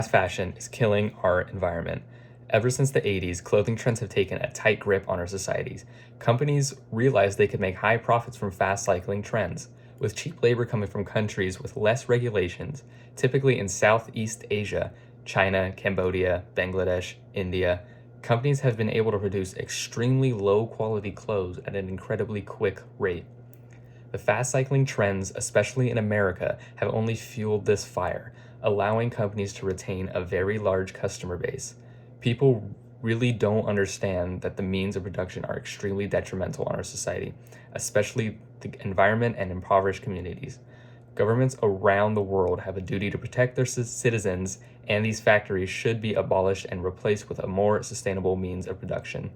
Fast fashion is killing our environment. Ever since the 80s, clothing trends have taken a tight grip on our societies. Companies realized they could make high profits from fast cycling trends. With cheap labor coming from countries with less regulations, typically in Southeast Asia, China, Cambodia, Bangladesh, India, companies have been able to produce extremely low quality clothes at an incredibly quick rate. The fast cycling trends, especially in America, have only fueled this fire, allowing companies to retain a very large customer base. People really don't understand that the means of production are extremely detrimental on our society, especially the environment and impoverished communities. Governments around the world have a duty to protect their citizens, and these factories should be abolished and replaced with a more sustainable means of production.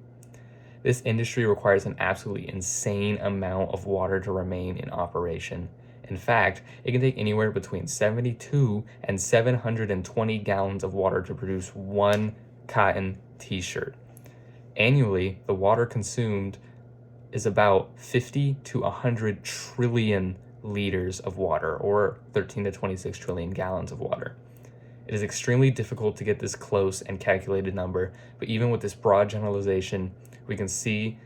This industry requires an absolutely insane amount of water to remain in operation. In fact, it can take anywhere between 72 and 720 gallons of water to produce one cotton t-shirt. Annually, the water consumed is about 50 to 100 trillion liters of water, or 13 to 26 trillion gallons of water. It is extremely difficult to get this close and calculated number, but even with this broad generalization, we can see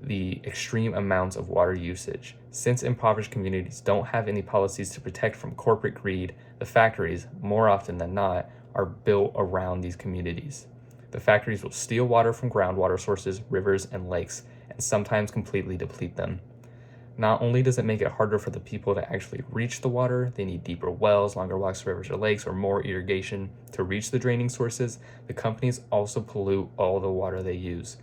the extreme amounts of water usage. Since impoverished communities don't have any policies to protect from corporate greed, the factories, more often than not, are built around these communities. The factories will steal water from groundwater sources, rivers, and lakes, and sometimes completely deplete them. Not only does it make it harder for the people to actually reach the water, they need deeper wells, longer walks to rivers or lakes, or more irrigation to reach the draining sources, the companies also pollute all the water they use.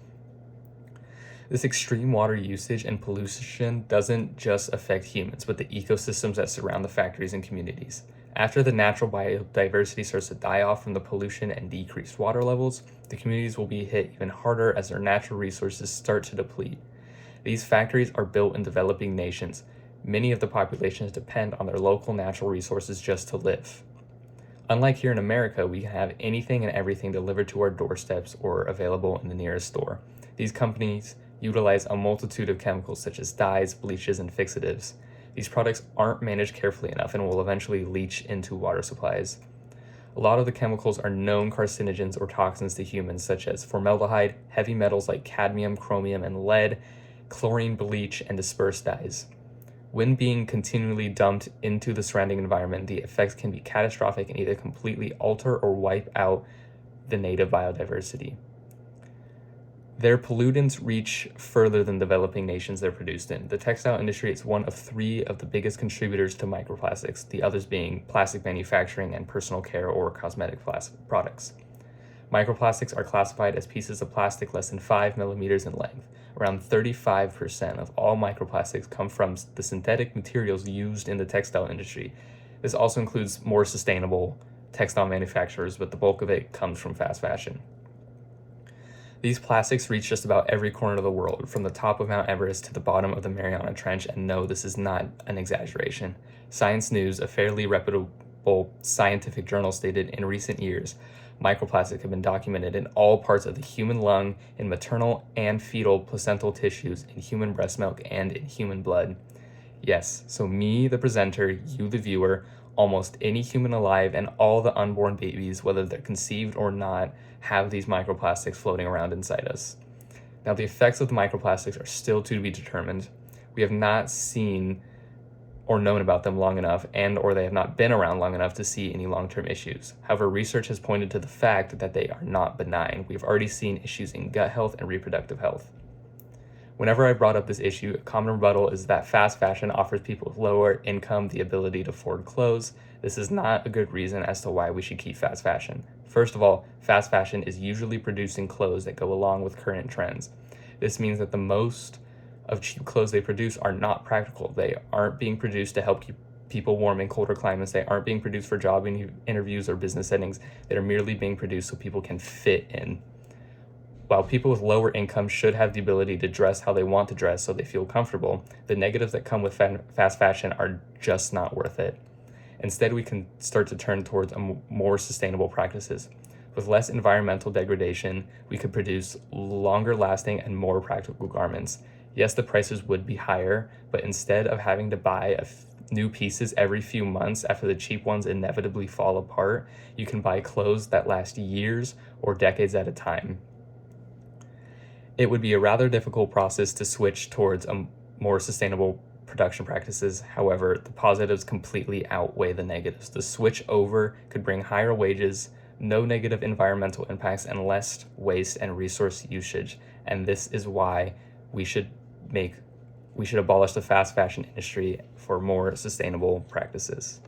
This extreme water usage and pollution doesn't just affect humans, but the ecosystems that surround the factories and communities. After the natural biodiversity starts to die off from the pollution and decreased water levels, the communities will be hit even harder as their natural resources start to deplete. These factories are built in developing nations. Many of the populations depend on their local natural resources just to live. Unlike here in America, we can have anything and everything delivered to our doorsteps or available in the nearest store. These companies utilize a multitude of chemicals such as dyes, bleaches, and fixatives. These products aren't managed carefully enough and will eventually leach into water supplies. A lot of the chemicals are known carcinogens or toxins to humans, such as formaldehyde, heavy metals like cadmium, chromium, and lead, chlorine, bleach, and dispersed dyes. When being continually dumped into the surrounding environment, the effects can be catastrophic and either completely alter or wipe out the native biodiversity. Their pollutants reach further than developing nations they're produced in. The textile industry is one of 3 of the biggest contributors to microplastics, the others being plastic manufacturing and personal care or cosmetic products. Microplastics are classified as pieces of plastic less than 5 millimeters in length. Around 35% of all microplastics come from the synthetic materials used in the textile industry. This also includes more sustainable textile manufacturers, but the bulk of it comes from fast fashion. These plastics reach just about every corner of the world, from the top of Mount Everest to the bottom of the Mariana Trench, and no, this is not an exaggeration. Science News, a fairly reputable scientific journal, stated in recent years, microplastics have been documented in all parts of the human lung, in maternal and fetal placental tissues, in human breast milk, and in human blood. Yes, so me, the presenter, you, the viewer, almost any human alive, and all the unborn babies, whether they're conceived or not, have these microplastics floating around inside us. Now, the effects of the microplastics are still to be determined. We have not seen or known about them long enough, and or they have not been around long enough to see any long-term issues. However, research has pointed to the fact that they are not benign. We've already seen issues in gut health and reproductive health. Whenever I brought up this issue, a common rebuttal is that fast fashion offers people with lower income the ability to afford clothes. This is not a good reason as to why we should keep fast fashion. First of all, fast fashion is usually producing clothes that go along with current trends. This means that the most of cheap clothes they produce are not practical. They aren't being produced to help keep people warm in colder climates. They aren't being produced for job interviews or business settings. They are merely being produced so people can fit in. While people with lower income should have the ability to dress how they want to dress so they feel comfortable, the negatives that come with fast fashion are just not worth it. Instead, we can start to turn towards more sustainable practices. With less environmental degradation, we could produce longer lasting and more practical garments. Yes, the prices would be higher, but instead of having to buy new pieces every few months after the cheap ones inevitably fall apart, you can buy clothes that last years or decades at a time. It would be a rather difficult process to switch towards a more sustainable production practices. However, the positives completely outweigh the negatives. The switch over could bring higher wages, no negative environmental impacts, and less waste and resource usage. And this is why we should abolish the fast fashion industry for more sustainable practices.